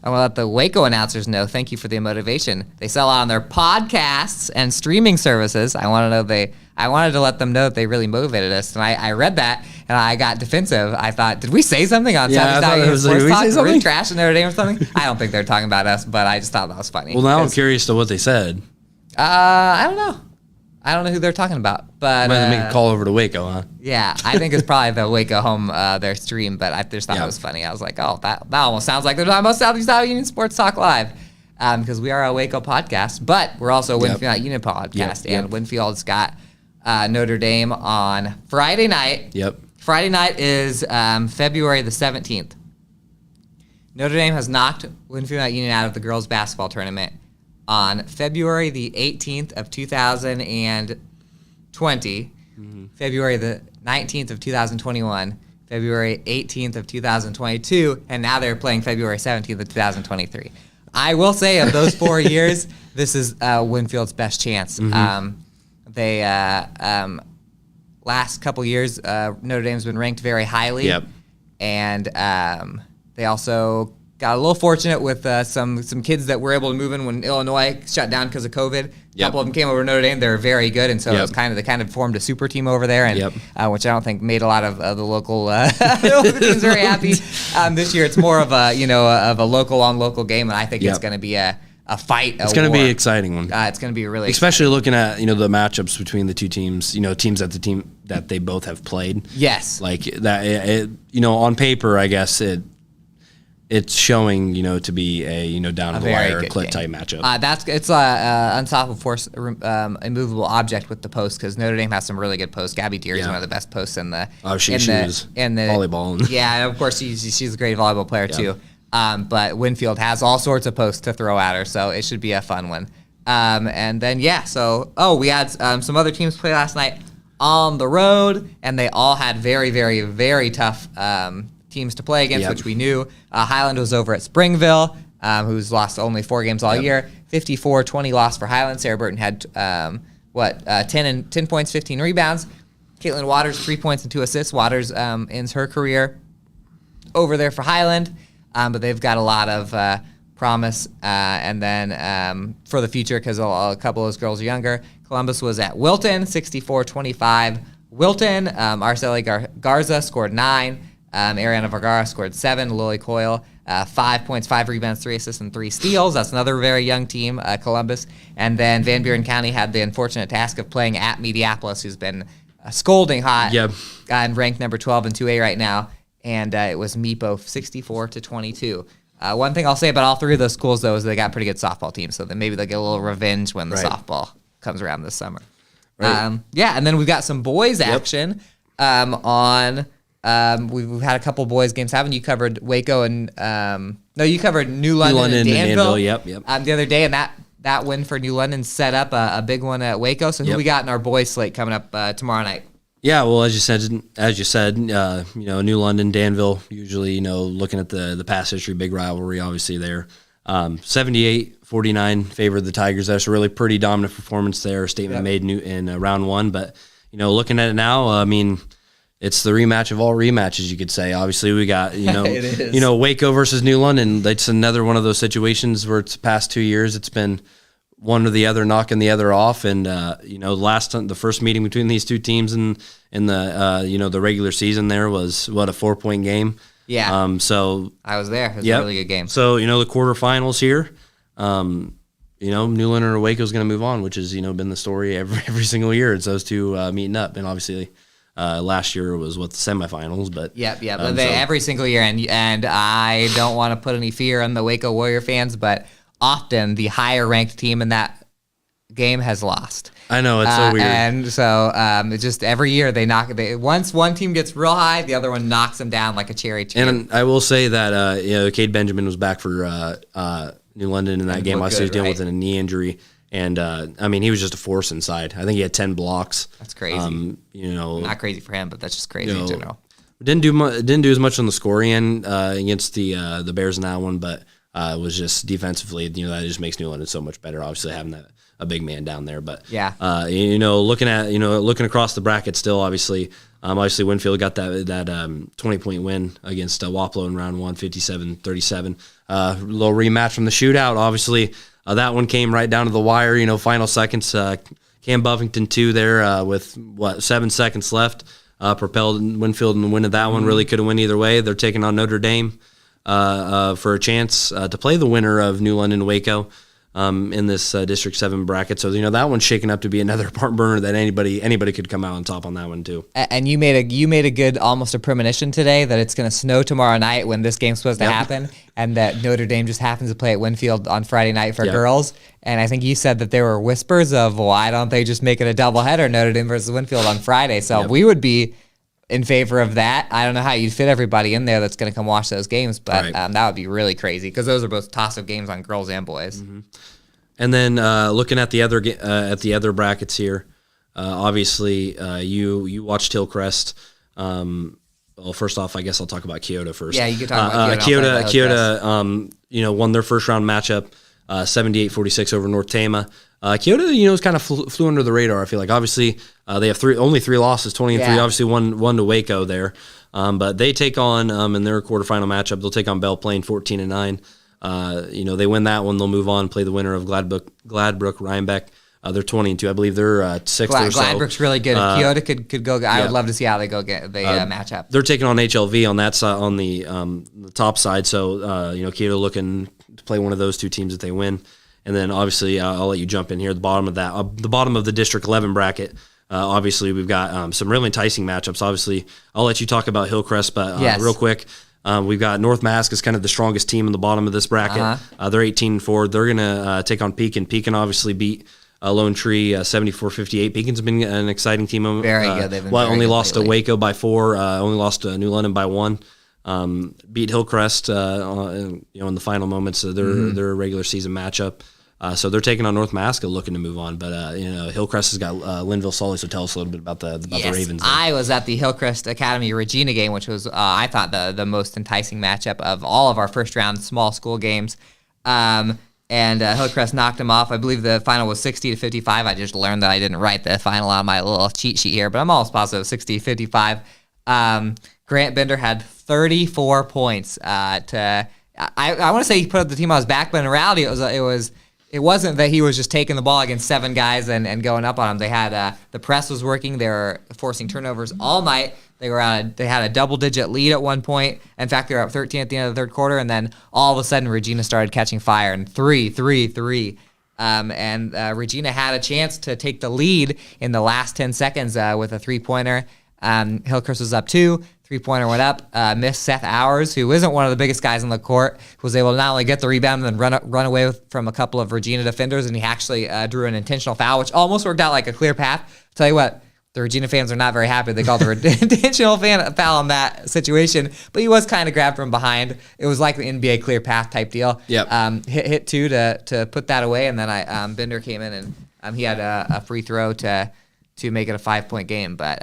I want to let the Waco announcers know, thank you for the motivation. They sell out on their podcasts and streaming services. I wanted to let them know that they really motivated us. And I read that, and I got defensive. I thought, did we say something on Saturday Sports Talk? Were we trashing Notre Dame or something? I don't think they're talking about us, but I just thought that was funny. Well, now I'm curious to what they said. I don't know. I don't know who they're talking about, but might make a call over to Waco, huh? Yeah, I think it's probably the Waco home their stream, but I just thought it was funny. I was like, oh, that almost sounds like they're talking about Southeast Iowa Union Sports Talk Live, because we are a Waco podcast, but we're also a Winfield Union podcast, and Winfield's got Notre Dame on Friday night. Friday night is February the 17th. Notre Dame has knocked Winfield Union out of the girls basketball tournament on February the 18th of 2020, February the 19th of 2021, February 18th of 2022, and now they're playing February 17th of 2023. I will say, of those 4 years, this is Winfield's best chance. They last couple years, Notre Dame's been ranked very highly, and they also got a little fortunate with some kids that were able to move in when Illinois shut down because of COVID. A couple of them came over to Notre Dame. They were very good, and so it was they kind of formed a super team over there, and which I don't think made a lot of the local teams very happy. This year, it's more of a a local on local game, and I think it's going to be a fight. It's going to be an exciting one. It's going to be really especially looking at the matchups between the two teams. Teams that they both have played. Yes, like that. On paper, I guess it's showing, to be a down the wire clit type matchup. It's unstoppable force, immovable object with the post, because Notre Dame has some really good posts. Gabby Deere is one of the best posts in the. Oh, she was volleyball. Yeah, and of course she's a great volleyball player too. But Winfield has all sorts of posts to throw at her, so it should be a fun one. And then we had some other teams play last night on the road, and they all had very, very, very tough teams to play against, which we knew. Highland was over at Springville, who's lost only 4 games all year. 54-20 loss for Highland. Sarah Burton had 10 points, 15 rebounds. Caitlin Waters, 3 points and 2 assists. Waters ends her career over there for Highland, but they've got a lot of promise. And then for the future, because a couple of those girls are younger, Columbus was at Wilton, 64-25 Wilton, Arceli Garza scored 9. Ariana Vergara scored 7. Lily Coyle, 5 points, 5 rebounds, 3 assists, and 3 steals. That's another very young team, Columbus. And then Van Buren County had the unfortunate task of playing at Mediapolis, who's been scolding hot. Yep. And ranked number 12 in 2A right now. And it was MIPO 64-22. One thing I'll say about all 3 of those schools, though, is they got pretty good softball teams. So then maybe they'll get a little revenge when the softball comes around this summer. Right. And then we've got some boys action on. We've had a couple boys games. Haven't you covered Waco and you covered New London and Danville. Yep. The other day, and that win for New London set up a big one at Waco. So who we got in our boys slate coming up tomorrow night? Yeah, well, as you said, New London, Danville, usually, looking at the past history, big rivalry, obviously there. 78-49 favored the Tigers. That's a really pretty dominant performance there. Statement made in round 1, but looking at it now, it's the rematch of all rematches, you could say. Obviously, we got Waco versus New London. That's another one of those situations where it's the past 2 years. It's been one or the other knocking the other off, and the first meeting between these two teams in the regular season there was a 4-point game. Yeah. So I was there. It was a really good game. So the quarterfinals here, New London or Waco is going to move on, which has been the story every single year. It's those two meeting up, and obviously last year was the semifinals, but but every single year, and I don't want to put any fear on the Waco Warrior fans, but often the higher ranked team in that game has lost. I know, it's so weird. And so it's just every year once one team gets real high, the other one knocks them down like a cherry tree. And I will say that Cade Benjamin was back for New London in that game. He was dealing with a knee injury, and he was just a force inside. I think he had 10 blocks. That's crazy. Not crazy for him, but that's just crazy in general. Didn't do as much on the scoring end against the Bears in that one, but it was just defensively, that just makes New London so much better. Obviously, having a big man down there, but looking across the bracket, still obviously Winfield got that 20-point win against Wapello in round 1, 57-37. Little rematch from the shootout. Obviously, that one came right down to the wire. Final seconds. Cam Buffington 2 there with 7 seconds left. Propelled Winfield in the win of that one. Really could have went either way. They're taking on Notre Dame for a chance to play the winner of New London Waco in this District 7 bracket. So, that one's shaking up to be another barn burner that anybody could come out on top on that one too. And you made a good, almost a premonition today that it's going to snow tomorrow night when this game's supposed to happen, and that Notre Dame just happens to play at Winfield on Friday night for girls. And I think you said that there were whispers of, why don't they just make it a doubleheader, Notre Dame versus Winfield on Friday? So we would be in favor of that. I don't know how you'd fit everybody in there that's going to come watch those games, but that would be really crazy because those are both toss-up games on girls and boys. Mm-hmm. And then looking at the other brackets here, obviously you watched Hillcrest. Well, first off, I guess I'll talk about Keota first. Yeah, you can talk about Keota. Keota, won their first round matchup, 78-46 over North Tama. Keota, is kind of flew under the radar. I feel like obviously they have only 3 losses, 20-3. Obviously one to Waco there, but they take on in their quarterfinal matchup. They'll take on Belle Plaine, 14-9. They win that one. They'll move on, play the winner of Gladbrook Rhinebeck. They're 20-2. I believe they're 6th or so. Gladbrook's really good. If Keota could go. I would love to see how they go match up. They're taking on HLV on that side, on the top side. So Keota looking to play one of those two teams if they win. And then obviously I'll let you jump in here. The bottom of the District 11 bracket. Obviously we've got some really enticing matchups. Obviously I'll let you talk about Hillcrest, but real quick. We've got North Mask is kind of the strongest team in the bottom of this bracket. They're 18-4. They're going to take on Pekin. Pekin obviously beat Lone Tree 74-58. Pekin's been an exciting team. Very good. They've been only lost lately. to Waco by 4. Only lost to New London by 1. Beat Hillcrest in the final moments of their regular season matchup. So they're taking on North Mask, looking to move on. But Hillcrest has got Linville Sully. So tell us a little bit about the Ravens. There. I was at the Hillcrest Academy Regina game, which was I thought the most enticing matchup of all of our first round small school games. And Hillcrest knocked them off. I believe the final was 60-55. I just learned that I didn't write the final on my little cheat sheet here, but I'm almost positive 60-55. Grant Bender had 34 points. I want to say he put up the team on his back, but in reality it it wasn't that he was just taking the ball against 7 guys and going up on them. They had the press was working. They were forcing turnovers all night. They had a double-digit lead at one point. In fact, they were up 13 at the end of the third quarter, and then all of a sudden Regina started catching fire and 3. Regina had a chance to take the lead in the last 10 seconds with a 3-pointer. Hillcrest was up 2. 3-pointer went up. Missed Seth Hours, who isn't one of the biggest guys on the court, was able to not only get the rebound and then run away from a couple of Regina defenders, and he actually drew an intentional foul, which almost worked out like a clear path. I'll tell you what, the Regina fans are not very happy. They called the intentional foul in that situation, but he was kind of grabbed from behind. It was like the NBA clear path type deal. Yep. Hit 2 to put that away, and then Bender came in and he had a free throw to make it a 5-point game. But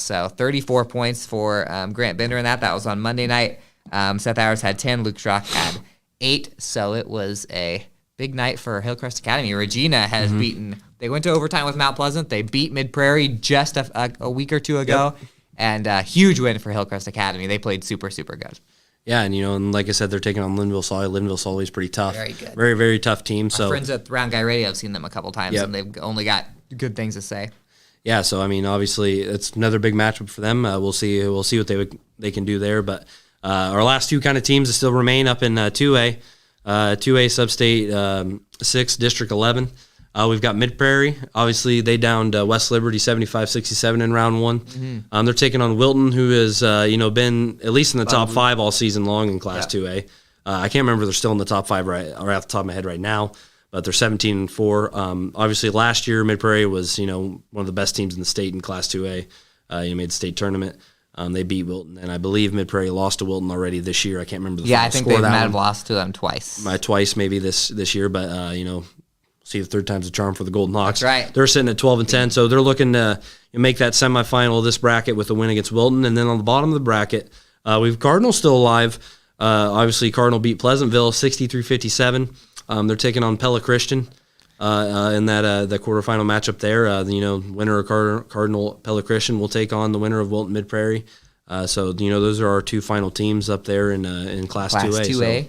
so 34 points for Grant Bender in that. That was on Monday night. Seth Hours had 10. Luke Schrock had 8. So it was a big night for Hillcrest Academy. Regina has beaten. They went to overtime with Mount Pleasant. They beat Mid Prairie just a week or two ago, and a huge win for Hillcrest Academy. They played super, super good. Yeah, and like I said, they're taking on Linville Sully. Linville Sully is pretty tough. Very good. Very, very tough team. Our so friends at Round Guy Radio have seen them a couple times, and they've only got good things to say. Yeah, so I mean, obviously, it's another big matchup for them. We'll see what they can do there. But our last 2 kind of teams that still remain up in 2A, 2A Substate 6, District 11. We've got Mid Prairie. Obviously, they downed West Liberty 75-67 in round 1. They're taking on Wilton, who has been at least in the top 5 all season long in Class 2A. I can't remember if they're still in the top 5 right off the top of my head right now, but they're 17-4. Obviously, last year Mid Prairie was one of the best teams in the state in Class 2A. Made the state tournament. They beat Wilton, and I believe Mid Prairie lost to Wilton already this year. I can't remember the final I think score they might that have one. lost to them twice. Twice maybe this year, but see the third time's a charm for the Golden Hawks. That's right. They're sitting at 12-10, so they're looking to make that semifinal of this bracket with a win against Wilton. And then on the bottom of the bracket, we've Cardinal still alive. Obviously, Cardinal beat Pleasantville 63-57. They're taking on Pella Christian in that the quarterfinal matchup there. Winner of Cardinal Pella Christian will take on the winner of Wilton Mid Prairie. So those are our 2 final teams up there in Class 2A.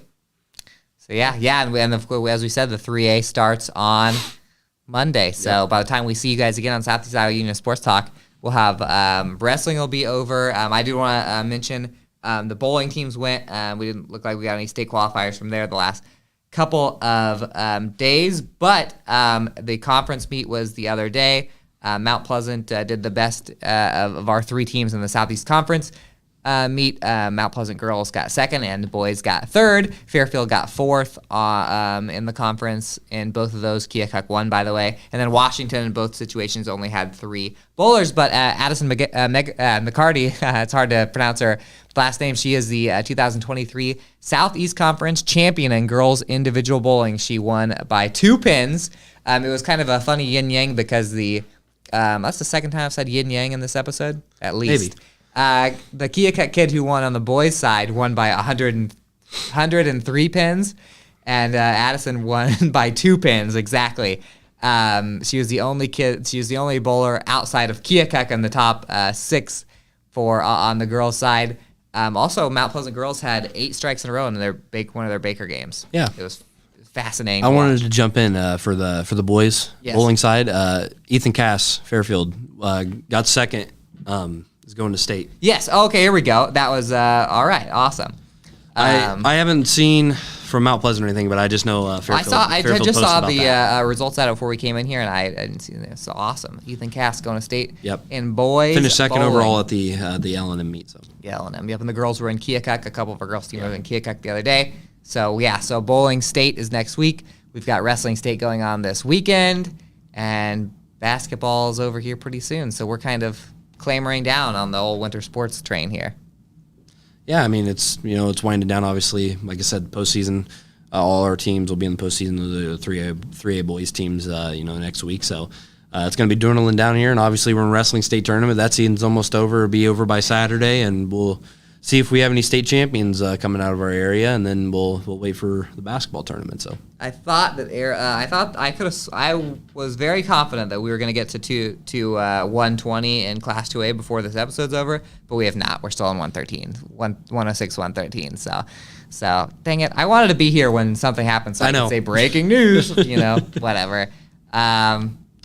So and of course, as we said, the 3A starts on Monday. So by the time we see you guys again on Southeast Iowa Union Sports Talk, we'll have wrestling will be over. I do want to mention the bowling teams went. We didn't look like we got any state qualifiers from there the last couple of days, but the conference meet was the other day. Mount Pleasant did the best of our 3 teams in the Southeast Conference. Mount Pleasant girls got 2nd and the boys got 3rd. Fairfield got 4th in the conference. In both of those, Keokuk won, by the way. And then Washington in both situations only had 3 bowlers. But Addison McCarty, it's hard to pronounce her last name. She is the 2023 Southeast Conference champion in girls individual bowling. She won by 2 pins. It was kind of a funny yin-yang because that's the second time I've said yin-yang in this episode, at least. Maybe. The Keokuk kid who won on the boys' side won by 103 pins, and Addison won by 2 pins exactly. She was the only bowler outside of Keokuk in the top 6 for on the girls' side. Also, Mount Pleasant girls had 8 strikes in a row in one of their Baker games. Yeah, it was fascinating. I wanted to jump in for the boys bowling side. Ethan Cass, Fairfield, got 2nd. Is going to state. Yes. Okay. Here we go. That was all right. Awesome. I haven't seen from Mount Pleasant or anything, but I just know Fairfield. I just saw the that. results out before we came in here, and I didn't see this. So awesome. Ethan Cass going to state. Yep. In boys. Finished 2nd bowling. overall at the L&M meet. So. Yeah, L&M. Yep. And the girls were in Keokuk. A couple of our girls team were in Keokuk the other day. So so bowling state is next week. We've got wrestling state going on this weekend, and basketball is over here pretty soon. So we're kind of clamoring down on the old winter sports train here. Yeah, I mean it's it's winding down. Obviously, like I said, postseason. All our teams will be in the postseason of the 3A boys teams. Next week. So it's going to be dwindling down here, and obviously we're in wrestling state tournament. That season's almost over. It'll be over by Saturday, and we'll see if we have any state champions coming out of our area, and then we'll wait for the basketball tournament. So I thought that I was very confident that we were going to get to 120 in Class 2A before this episode's over, but we have not. We're still on 113, 106, 113. So dang it! I wanted to be here when something happened, so I could say breaking news. Whatever.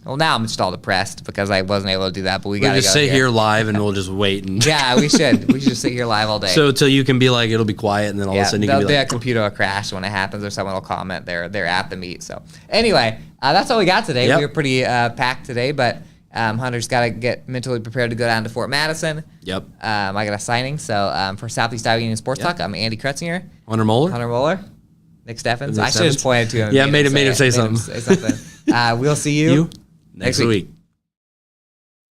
Well, now I'm just all depressed because I wasn't able to do that, but we got to just sit here live and we'll just wait. And yeah, we should. We should just sit here live all day. So until you can be like, it'll be quiet, and then all of a sudden you can be like, the computer will crash when it happens, or someone will comment they're at the meet. So anyway, that's all we got today. Yep. We were pretty packed today, but Hunter's got to get mentally prepared to go down to Fort Madison. Yep. I got a signing. So for Southeast Iowa Union Sports Talk, I'm Andy Kretzinger. Hunter Moeller. Nick Steffens. I should have just pointed to him. Yeah, made him say something. We'll see you next week.